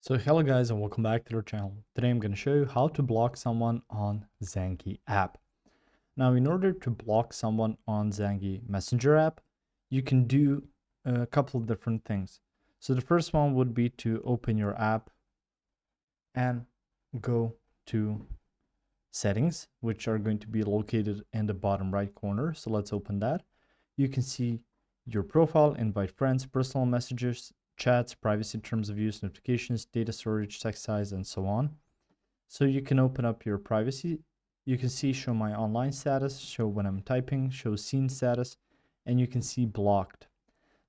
So hello guys and welcome back to our channel. Today I'm going to show you how to block someone on Zangi app. Now in order to block someone on Zangi Messenger app, you can do a couple of different things. So the first one would be to open your app and go to settings, which are going to be located in the bottom right corner. So let's open that. You can see your profile, invite friends, personal messages, chats, privacy terms of use, notifications, data storage, text size, and so on. So you can open up your privacy. You can see show my online status, show when I'm typing, show scene status, and you can see blocked.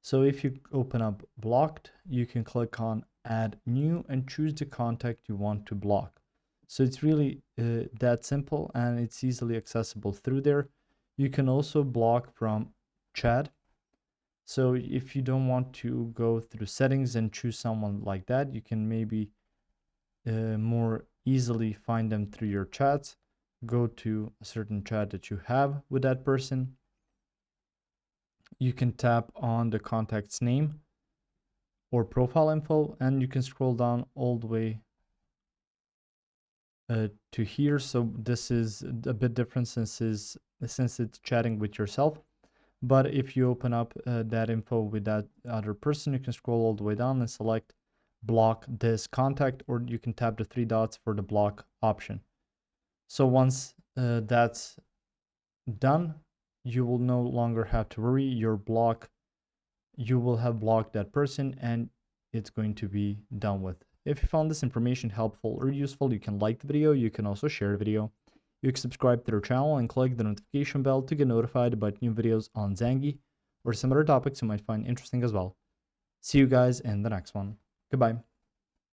So if you open up blocked, you can click on add new and choose the contact you want to block. So it's really that simple and it's easily accessible through there. You can also block from chat. So if you don't want to go through settings and choose someone like that, you can maybe more easily find them through your chats. Go to a certain chat that you have with that person. You can tap on the contact's name or profile info, and you can scroll down all the way to here. So this is a bit different since it's chatting with yourself. But if you open up that info with that other person, you can scroll all the way down and select block this contact, or you can tap the three dots for the block option. So once that's done, you will no longer have to worry. You will have blocked that person and it's going to be done with. If you found this information helpful or useful, you can like the video. You can also share the video. You can subscribe to our channel and click the notification bell to get notified about new videos on Zangi or some other topics you might find interesting as well. See you guys in the next one. Goodbye.